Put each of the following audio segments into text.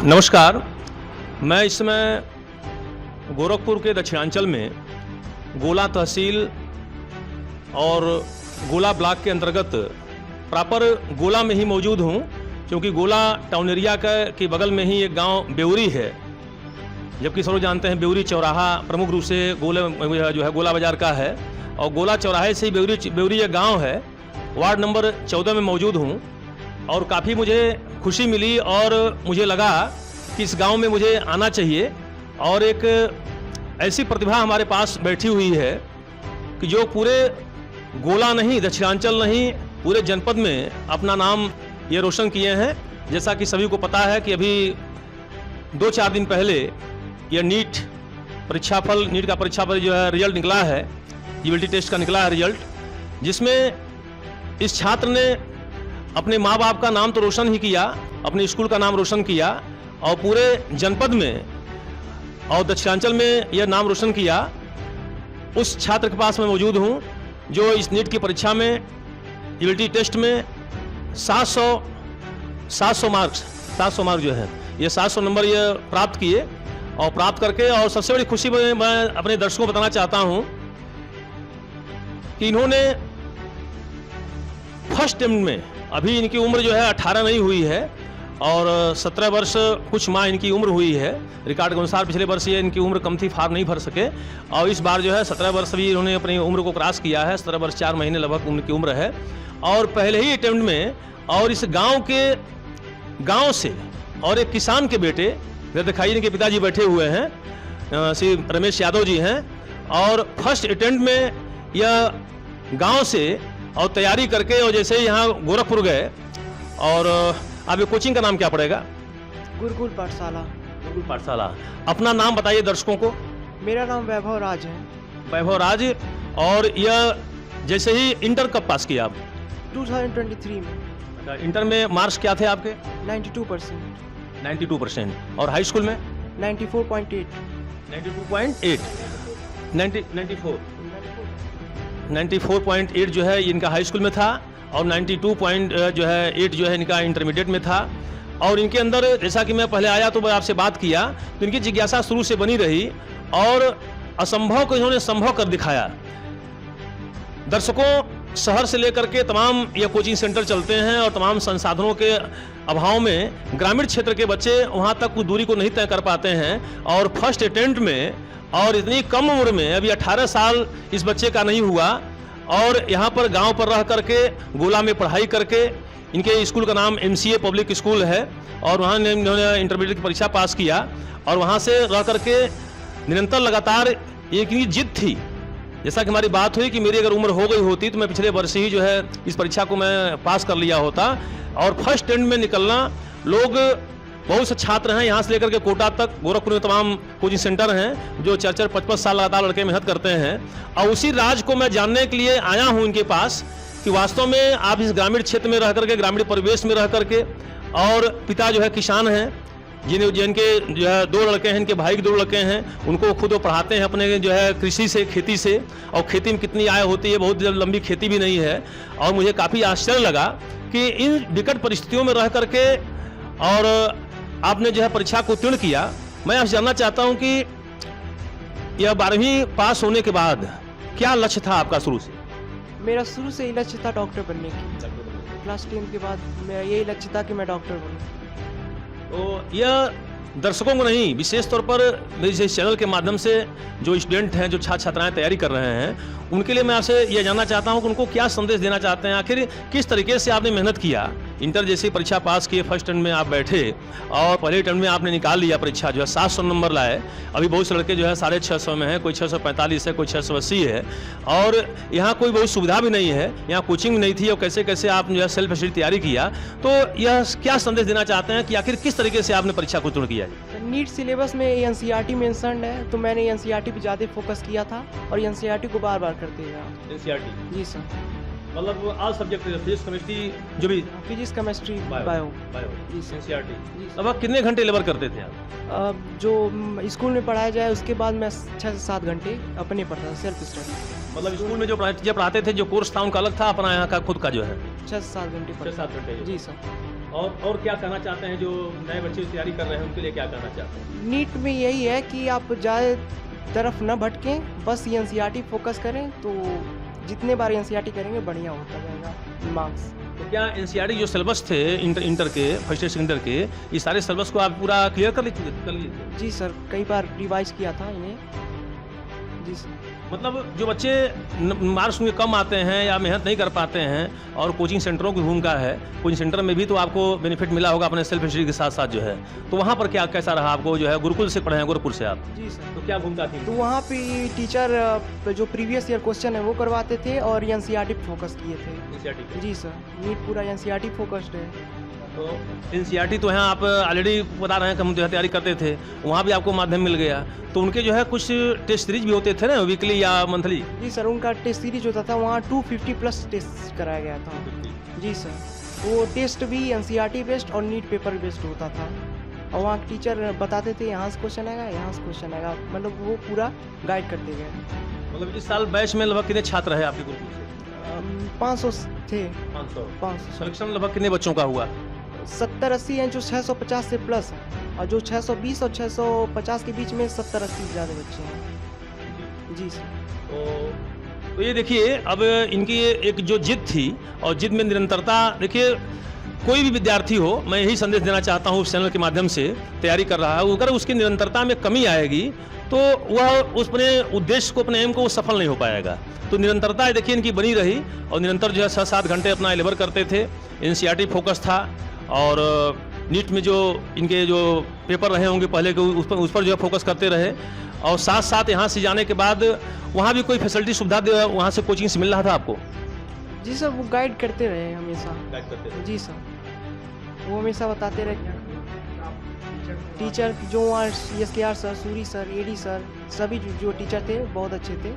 नमस्कार। मैं इस समय गोरखपुर के दक्षिणांचल में गोला तहसील और गोला ब्लॉक के अंतर्गत प्रॉपर गोला में ही मौजूद हूँ, क्योंकि गोला टाउन एरिया के बगल में ही एक गांव बेउरी है। जबकि सब लोग जानते हैं बेउरी चौराहा प्रमुख रूप से गोला जो है गोला बाजार का है, और गोला चौराहे से ही बेउरी एक गाँव है। वार्ड नंबर 14 में मौजूद हूँ और काफ़ी मुझे खुशी मिली और मुझे लगा कि इस गांव में मुझे आना चाहिए। और एक ऐसी प्रतिभा हमारे पास बैठी हुई है कि जो पूरे गोला नहीं, दक्षिणांचल नहीं, पूरे जनपद में अपना नाम ये रोशन किए हैं। जैसा कि सभी को पता है कि अभी 2-4 दिन पहले यह नीट का परीक्षाफल जो है रिजल्ट निकला है, जीबीटी टेस्ट का निकला है रिजल्ट, जिसमें इस छात्र ने अपने माँ बाप का नाम तो रोशन ही किया, अपने स्कूल का नाम रोशन किया और पूरे जनपद में और दक्षिणांचल में यह नाम रोशन किया। उस छात्र के पास मैं मौजूद हूँ जो इस नीट की परीक्षा में जीबीटी टेस्ट में 700 मार्क्स जो है, ये 700 नंबर ये प्राप्त किए और प्राप्त करके, और सबसे बड़ी खुशी मैं अपने दर्शकों को बताना चाहता हूँ कि इन्होंने फर्स्ट अटेम्प्ट में, अभी इनकी उम्र जो है 18 नहीं हुई है और 17 वर्ष कुछ माह इनकी उम्र हुई है। रिकॉर्ड के अनुसार पिछले वर्ष ये इनकी उम्र कम थी, फार्म नहीं भर सके, और इस बार जो है 17 वर्ष भी इन्होंने अपनी उम्र को क्रॉस किया है। 17 वर्ष 4 महीने लगभग उनकी उम्र है और पहले ही अटेम्प्ट में, और इस गांव से और एक किसान के बेटे, दिखाइए इनके पिताजी बैठे हुए हैं, श्री रमेश यादव जी हैं, और फर्स्ट अटेम्प्ट में यह गाँव से और तैयारी करके और जैसे यहाँ गोरखपुर गए। और अब ये कोचिंग का नाम क्या पड़ेगा? गुरुकुल पाठशाला। गुरुकुल पाठशाला। अपना नाम बताइए दर्शकों को। मेरा नाम वैभव राज है। वैभव राज। और यह जैसे ही इंटर कब पास किया आप? 2023 में। इंटर में मार्क्स क्या थे आपके? 92%। 92%। और हाई स्कूल में? 94.8। 94.8 जो है इनका हाई स्कूल में था, और 92.8 जो है इनका इंटरमीडिएट में था। और इनके अंदर, जैसा कि मैं पहले आया तो मैं आपसे बात किया, तो इनकी जिज्ञासा शुरू से बनी रही और असंभव को इन्होंने संभव कर दिखाया। दर्शकों, शहर से लेकर के तमाम ये कोचिंग सेंटर चलते हैं और तमाम संसाधनों के अभाव में ग्रामीण क्षेत्र के बच्चे वहाँ तक दूरी को नहीं तय कर पाते हैं। और फर्स्ट अटेम्प्ट में और इतनी कम उम्र में, अभी 18 साल इस बच्चे का नहीं हुआ, और यहाँ पर गांव पर रह करके गोला में पढ़ाई करके, इनके स्कूल का नाम MCA पब्लिक स्कूल है, और वहाँ इन्होंने इंटरमीडिएट की परीक्षा पास किया और वहाँ से रह करके निरंतर लगातार एक ही जिद थी। जैसा कि हमारी बात हुई कि मेरी अगर उम्र हो गई होती तो मैं पिछले वर्ष ही जो है इस परीक्षा को मैं पास कर लिया होता। और फर्स्ट अटेम्प्ट में निकलना, लोग बहुत से छात्र हैं यहाँ से लेकर के कोटा तक, गोरखपुर में तमाम कोचिंग सेंटर हैं जो 4-5 साल लगातार लड़के मेहनत करते हैं। और उसी राज को मैं जानने के लिए आया हूँ इनके पास कि वास्तव में आप इस ग्रामीण क्षेत्र में रह करके, ग्रामीण परिवेश में रह करके, और पिता जो है किसान हैं, जिनके जो है 2 लड़के हैं, इनके भाई के 2 लड़के हैं, उनको खुद वो पढ़ाते हैं अपने जो है कृषि से, खेती से। और खेती में कितनी आय होती है, बहुत लंबी खेती भी नहीं है। और मुझे काफ़ी आश्चर्य लगा कि इन विकट परिस्थितियों में रह करके और आपने जो है परीक्षा को उत्तीर्ण किया। मैं आपसे जानना चाहता हूं कि यह 12वीं पास होने के बाद क्या लक्ष्य था आपका शुरू से? मेरा शुरू से ही लक्ष्य था डॉक्टर बनने की। क्लास 10 के बाद मेरा यही लक्ष्य था कि मैं डॉक्टर बनूं। तो यह दर्शकों को नहीं, विशेष तौर पर मेरे इस चैनल के माध्यम से जो स्टूडेंट हैं, जो छात्र छात्राएं तैयारी कर रहे हैं, उनके लिए मैं आपसे यह जानना चाहता हूं कि उनको क्या संदेश देना चाहते हैं। आखिर किस तरीके से आपने मेहनत किया, इंटर जैसी परीक्षा पास किए, फर्स्ट अटेम्प्ट में आप बैठे और पहले अटेम्प्ट में आपने निकाल लिया परीक्षा, जो है 700 नंबर लाए। अभी बहुत से लड़के जो है 650 में है, कोई 645 है, कोई 680 है, और यहाँ कोई बहुत सुविधा भी नहीं है, यहाँ कोचिंग नहीं थी, और कैसे कैसे आप जो है सेल्फ स्टडी तैयारी किया। तो यह क्या संदेश देना चाहते हैं कि आखिर किस तरीके से आपने परीक्षा को उत्तीर्ण किया है? नीट सिलेबस में NCERT मेंशन्ड है, तो मैंने NCERT पे ज़्यादा फोकस किया था और NCERT को बार बार करते रहा। NCERT? जी सर। मतलब ऑल सब्जेक्ट, फिजिक्स, केमिस्ट्री, जो भी फिजिक्स, केमिस्ट्री, बायो। जी सर। NCERT। अब कितने घंटे लेबर करते थे आप? जो स्कूल में पढ़ाया जाए उसके बाद मैं 6 से 7 घंटे अपने पढ़ता था, सेल्फ स्टडी। मतलब स्कूल में जो पढ़ाते थे, जो कोर्स था उनका अलग था, अपना यहाँ का खुद का जो है 6 से 7 घंटे। 6-7 घंटे। जी सर। और क्या कहना चाहते हैं जो नए बच्चे तैयारी कर रहे हैं, उनके लिए क्या कहना चाहते हैं? नीट में यही है कि आप ज़्यादा तरफ न भटकें, बस एनसीईआरटी फोकस करें तो जितने बार एनसीईआरटी करेंगे बढ़िया होता जाएगा मार्क्स। तो क्या एनसीईआरटी जो सिलेबस थे इंटर के फर्स्ट ईयर सेकेंड ईयर के, ये सारे सिलेबस को आप पूरा क्लियर कर लिए थे? जी सर, कई बार रिवाइज किया था इन्हें। जी सर। मतलब जो बच्चे मार्क्स उनके कम आते हैं या मेहनत नहीं कर पाते हैं, और कोचिंग सेंटरों की भूमिका है, कोचिंग सेंटर में भी तो आपको बेनिफिट मिला होगा अपने सेल्फ स्टडी के साथ साथ जो है, तो वहाँ पर क्या कैसा रहा आपको? जो है गुरुकुल से पढ़े हैं, गोरखपुर से आप? जी सर। तो क्या भूमिका थी? तो वहाँ पे टीचर जो प्रीवियस ईयर क्वेश्चन है वो करवाते थे और एनसीईआरटी फोकस किए थे। एनसीईआरटी? जी सर, नीट पूरा एनसीईआरटी फोकस्ड है। तो एनसीईआरटी तो यहाँ आप ऑलरेडी बता रहे हैं कि हम जो है तैयारी करते थे, वहाँ भी आपको माध्यम मिल गया, तो उनके जो है कुछ टेस्ट सीरीज भी होते थे ना, वीकली या मंथली? जी सर, उनका टेस्ट सीरीज होता था, वहाँ 250 प्लस टेस्ट कराया गया था। जी सर, वो टेस्ट भी एनसीईआरटी बेस्ड और नीट पेपर बेस्ड होता था, और वहाँ टीचर बताते थे यहाँ से क्वेश्चन आएगा, यहाँ से क्वेश्चन आएगा, मतलब वो पूरा गाइड करते गए। मतलब इस साल बैच में लगभग कितने छात्र रहे आपके ग्रुप से? 500 थे। 500 सिलेक्शन लगभग कितने बच्चों का हुआ? 70-80 हैं जो 650 से प्लस हैं, और जो 620 और 650 के बीच में 70-80 ज़्यादा बच्चे हैं। जी सर। तो ये देखिए, अब इनकी एक जो जिद थी, और जिद में निरंतरता, देखिए कोई भी विद्यार्थी हो, मैं यही संदेश देना चाहता हूँ उस चैनल के माध्यम से, तैयारी कर रहा है, अगर उसकी निरंतरता में कमी आएगी तो वह उस अपने उद्देश्य को, अपने एम को वो सफल नहीं हो पाएगा। तो निरंतरता देखिए इनकी बनी रही, और निरंतर जो है 6-7 घंटे अपना लेबर करते थे, एनसीईआरटी फोकस था, और नीट में जो इनके जो पेपर रहे होंगे पहले के उस पर जो है फोकस करते रहे, और साथ साथ यहाँ से जाने के बाद वहाँ भी कोई फैसिलिटी सुविधा वहाँ से कोचिंग से मिल रहा था आपको? जी सर, वो गाइड करते रहे हमेशा। गाइड करते रहे? जी सर, वो हमेशा बताते रहे। टीचर जो वहाँ SKR sir, Suri sir, AD sir, सभी जो टीचर थे बहुत अच्छे थे,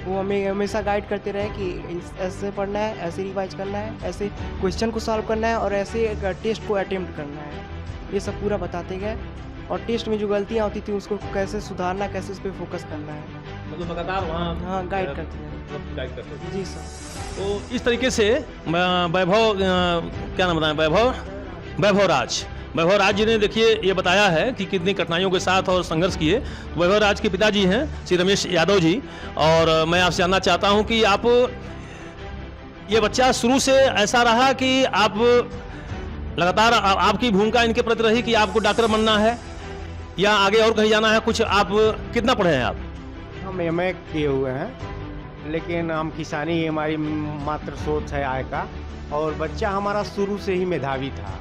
वो हमें हमेशा गाइड करते रहे कि ऐसे पढ़ना है, ऐसे रिवाइज करना है, ऐसे क्वेश्चन को सॉल्व करना है, और ऐसे टेस्ट को अटेम्प्ट करना है, ये सब पूरा बताते गए। और टेस्ट में जो गलतियाँ होती थी उसको कैसे सुधारना, कैसे उस पर फोकस करना है, मतलब लगातार वहाँ हाँ गाइड करते हैं। गाइड करते थे? जी सर। तो इस तरीके से वैभव, क्या नाम बताएं, वैभव राज जी ने देखिए ये बताया है कि कितनी कठिनाइयों के साथ और संघर्ष किए। वैभव राज के पिताजी हैं श्री रमेश यादव जी, और मैं आपसे जानना चाहता हूं कि आप, ये बच्चा शुरू से ऐसा रहा कि आप लगातार आपकी भूमिका इनके प्रति रही कि आपको डॉक्टर बनना है या आगे और कहीं जाना है कुछ? आप कितना पढ़े हैं आप? हम MA किए हुए हैं, लेकिन हम किसानी ही हमारी मात्र सोच है आय का, और बच्चा हमारा शुरू से ही मेधावी था,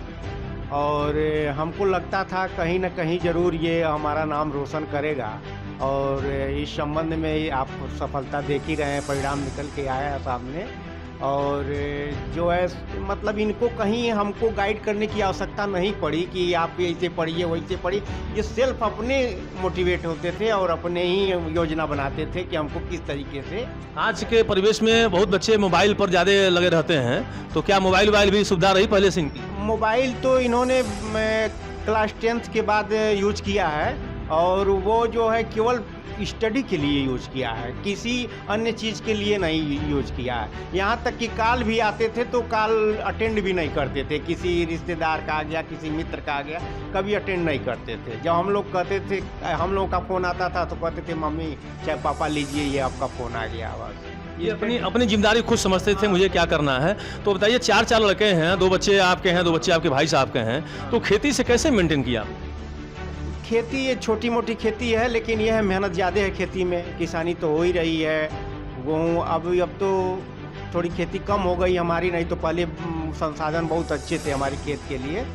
और हमको लगता था कहीं ना कहीं ज़रूर ये हमारा नाम रोशन करेगा, और इस संबंध में आप सफलता देख ही रहे हैं, परिणाम निकल के आया सामने। और जो है मतलब इनको कहीं हमको गाइड करने की आवश्यकता नहीं पड़ी कि आप ऐसे पढ़िए वैसे पढ़िए, ये सेल्फ अपने मोटिवेट होते थे और अपने ही योजना बनाते थे कि हमको किस तरीके से। आज के परिवेश में बहुत बच्चे मोबाइल पर ज़्यादा लगे रहते हैं, तो क्या मोबाइल भी सुविधा रही पहले से इनकी? मोबाइल तो इन्होंने क्लास 10th के बाद यूज किया है, और वो जो है केवल स्टडी के लिए यूज किया है, किसी अन्य चीज़ के लिए नहीं यूज किया है। यहाँ तक कि कॉल भी आते थे तो कॉल अटेंड भी नहीं करते थे, किसी रिश्तेदार का आ गया, किसी मित्र का आ गया, कभी अटेंड नहीं करते थे। जब हम लोग कहते थे, हम लोगों का फ़ोन आता था तो कहते थे मम्मी चाहे पापा लीजिए ये आपका फ़ोन आ गया बस। ये अपनी जिम्मेदारी खुद समझते थे मुझे क्या करना है। तो बताइए, 4 लड़के हैं, 2 बच्चे आपके हैं, 2 बच्चे आपके भाई साहब के हैं, तो खेती से कैसे मेंटेन किया? खेती ये छोटी मोटी खेती है, लेकिन यह मेहनत ज़्यादा है खेती में। किसानी तो हो ही रही है, गेहूँ अब तो थोड़ी खेती कम हो गई हमारी, नहीं तो पहले संसाधन बहुत अच्छे थे हमारी खेत के लिए,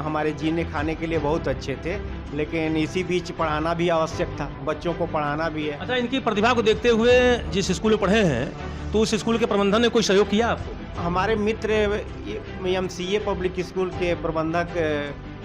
हमारे जीने खाने के लिए बहुत अच्छे थे, लेकिन इसी बीच पढ़ाना भी आवश्यक था, बच्चों को पढ़ाना भी है। अच्छा, इनकी प्रतिभा को देखते हुए जिस स्कूल में पढ़े हैं, तो उस स्कूल के प्रबंधन ने कोई सहयोग किया आपको? हमारे मित्र MCA पब्लिक स्कूल के प्रबंधक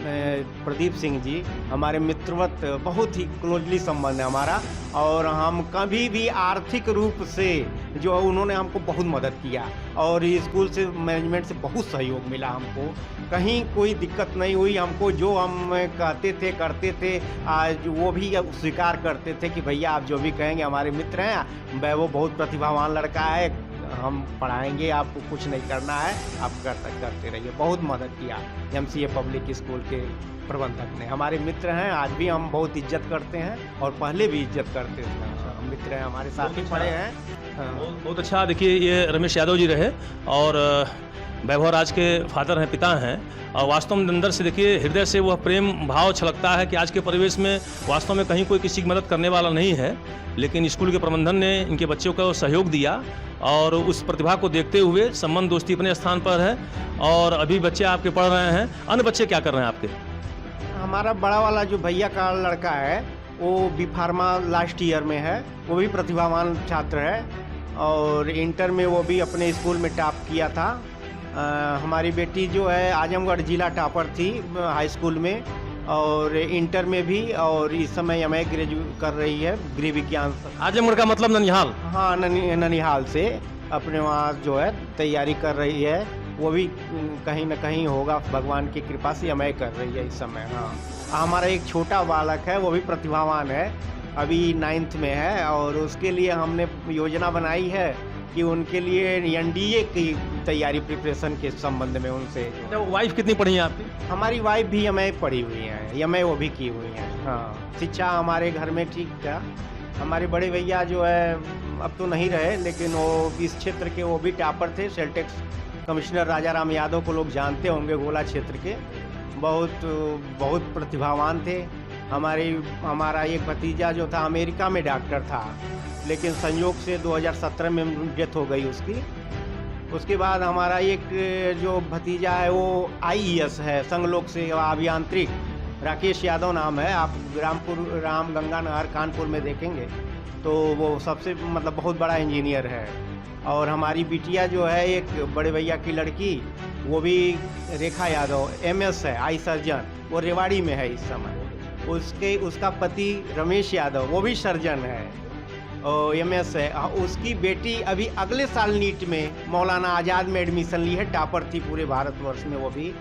प्रदीप सिंह जी, हमारे मित्रवत बहुत ही क्लोजली संबंध है हमारा, और हम कभी भी आर्थिक रूप से जो है उन्होंने हमको बहुत मदद किया, और स्कूल से मैनेजमेंट से बहुत सहयोग मिला हमको, कहीं कोई दिक्कत नहीं हुई हमको। जो हम कहते थे करते थे, आज वो भी स्वीकार करते थे कि भैया आप जो भी कहेंगे, हमारे मित्र हैं, वह वो बहुत प्रतिभावान लड़का है, हम पढ़ाएंगे, आपको कुछ नहीं करना है, आप करते रहिए। बहुत मदद किया MCA पब्लिक स्कूल के प्रबंधक ने। हमारे मित्र हैं, आज भी हम बहुत इज्जत करते हैं और पहले भी इज्जत करते थे। मित्र हैं, हमारे साथ ही पढ़े हैं। बहुत अच्छा। देखिए, ये रमेश यादव जी रहे और वैभव राज के फादर हैं, पिता हैं, और वास्तव में अंदर से देखिए हृदय से वह प्रेम भाव छलकता है कि आज के परिवेश में वास्तव में कहीं कोई किसी की मदद करने वाला नहीं है, लेकिन स्कूल के प्रबंधन ने इनके बच्चों को सहयोग दिया और उस प्रतिभा को देखते हुए संबंध दोस्ती अपने स्थान पर है। और अभी बच्चे आपके पढ़ रहे हैं, अन्य बच्चे क्या कर रहे हैं आपके? हमारा बड़ा वाला जो भैया का लड़का है वो B.Pharma लास्ट ईयर में है, वो भी प्रतिभावान छात्र है और इंटर में वो भी अपने स्कूल में टॉप किया था। हमारी बेटी जो है आजमगढ़ जिला टॉपर थी हाई स्कूल में और इंटर में भी, और इस समय MA ग्रेजुएट कर रही है गृह विज्ञान। आजमगढ़ का मतलब ननिहाल? हाँ, ननिहाल से अपने वहाँ जो है तैयारी कर रही है। वो भी कहीं ना कहीं होगा, भगवान की कृपा से MA कर रही है इस समय। हाँ, हमारा एक छोटा बालक है, वो भी प्रतिभावान है, अभी 9th में है और उसके लिए हमने योजना बनाई है कि उनके लिए NDA की तैयारी प्रिपरेशन के संबंध में उनसे। तो वाइफ कितनी पढ़ी है आपकी? हमारी वाइफ भी MA पढ़ी हुई है, MA वो भी की हुई है। हाँ, शिक्षा हमारे घर में ठीक था। हमारे बड़े भैया जो है अब तो नहीं रहे, लेकिन वो इस क्षेत्र के वो भी टॉपर थे। सेल्टेक्स कमिश्नर राजा राम यादव को लोग जानते होंगे, गोला क्षेत्र के, बहुत प्रतिभावान थे। हमारा एक भतीजा जो था अमेरिका में डॉक्टर था, लेकिन संयोग से 2017 में डेथ हो गई उसकी। उसके बाद हमारा एक जो भतीजा है वो IES है, संगलोक से अभियांत्रिक, राकेश यादव नाम है। आप राम गंगा नहर कानपुर में देखेंगे तो वो सबसे मतलब बहुत बड़ा इंजीनियर है। और हमारी बिटिया जो है एक बड़े भैया की लड़की, वो भी रेखा यादव MS है, आई सर्जन, वो रेवाड़ी में है इस समय। उसका पति रमेश यादव वो भी सर्जन है और MS है। उसकी बेटी अभी अगले साल नीट में मौलाना आज़ाद में एडमिशन ली है, टॉपर थी पूरे भारतवर्ष में, वो भी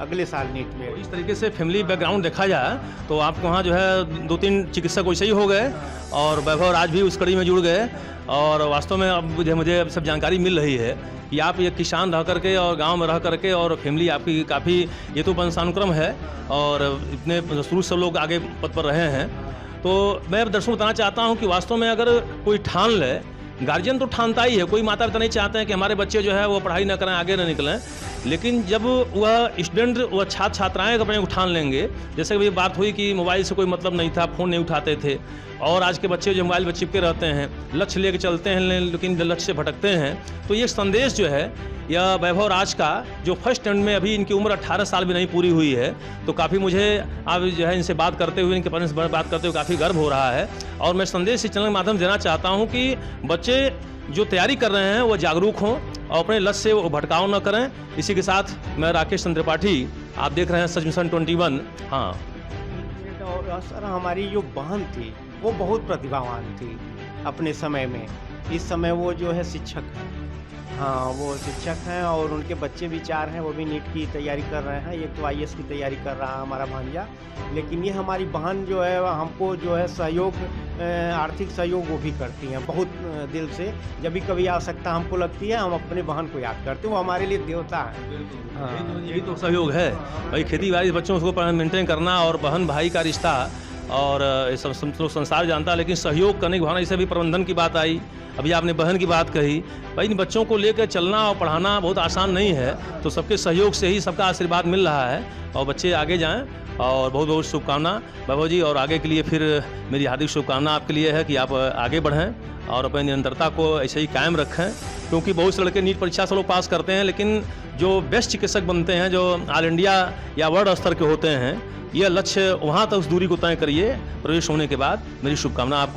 अगले साल नीट में। इस तरीके से फैमिली बैकग्राउंड देखा जाए तो आपके वहाँ जो है 2-3 चिकित्सक वैसे ही हो गए और वैभव राज भी उस कड़ी में जुड़ गए। और वास्तव में अब मुझे अब सब जानकारी मिल रही है कि आप एक किसान रह करके और गांव में रह करके और फैमिली आपकी काफ़ी, ये तो वंशानुक्रम है और इतने शुरू से लोग आगे पद पर रहे हैं। तो मैं दर्शकों को बताना चाहता हूं कि वास्तव में अगर कोई ठान ले, गार्जियन तो ठानता ही है, कोई माता पिता नहीं चाहते हैं कि हमारे बच्चे जो है वो पढ़ाई ना करें, आगे ना निकलें, लेकिन जब वह स्टूडेंट, वह छात्र छात्राएँ अपने उठान लेंगे, जैसे कि बात हुई कि मोबाइल से कोई मतलब नहीं था, फ़ोन नहीं उठाते थे, और आज के बच्चे जो मोबाइल पर चिपके रहते हैं, लक्ष्य लेके चलते हैं लेकिन लक्ष्य से भटकते हैं। तो ये संदेश जो है यह वैभव राज का, जो फर्स्ट एंड में अभी इनकी उम्र 18 साल भी नहीं पूरी हुई है, तो काफ़ी मुझे अब जो है इनसे बात करते हुए, इनके पेरेंट्स बात करते हुए काफ़ी गर्व हो रहा है। और मैं संदेश इस चैनल के माध्यम से देना चाहता हूँ कि बच्चे जो तैयारी कर रहे हैं वो जागरूक हों और अपने लक्ष्य से वो भटकाव न करें। इसी के साथ मैं राकेश चंद्र त्रिपाठी, आप देख रहे हैं सच मिशन 21। हाँ, और सर हमारी जो बहन थी वो बहुत प्रतिभावान थी अपने समय में। इस समय वो जो है शिक्षक है। हाँ, वो शिक्षक हैं और उनके बच्चे भी 4 हैं, वो भी नीट की तैयारी कर रहे हैं। एक तो IAS की तैयारी कर रहा है हमारा भांजा। लेकिन ये हमारी बहन जो है हमको जो है सहयोग, आर्थिक सहयोग वो भी करती हैं बहुत दिल से। जब भी कभी आवश्यकता हमको लगती है, हम अपने बहन को याद करते हैं, वो हमारे लिए देवता है। हाँ, यही तो सहयोग है भाई, खेती बाड़ी बच्चों को मेंटेन करना और बहन भाई का रिश्ता, और सब लोग संसार जानता है, लेकिन सहयोग करने की भावना, इसे भी प्रबंधन की बात आई, अभी आपने बहन की बात कही। भाई इन बच्चों को लेकर चलना और पढ़ाना बहुत आसान नहीं है, तो सबके सहयोग से ही सबका आशीर्वाद मिल रहा है और बच्चे आगे जाएं। और बहुत बहुत शुभकामना वैभव जी, और आगे के लिए फिर मेरी हार्दिक शुभकामना आपके लिए है कि आप आगे बढ़ें और अपनी निरंतरता को ऐसे ही कायम रखें, क्योंकि बहुत से लड़के नीट परीक्षा से लोग पास करते हैं, लेकिन जो बेस्ट चिकित्सक बनते हैं, जो ऑल इंडिया या वर्ल्ड स्तर के होते हैं, यह लक्ष्य वहाँ तक उस दूरी को तय करिए प्रवेश होने के बाद। मेरी शुभकामना आपको।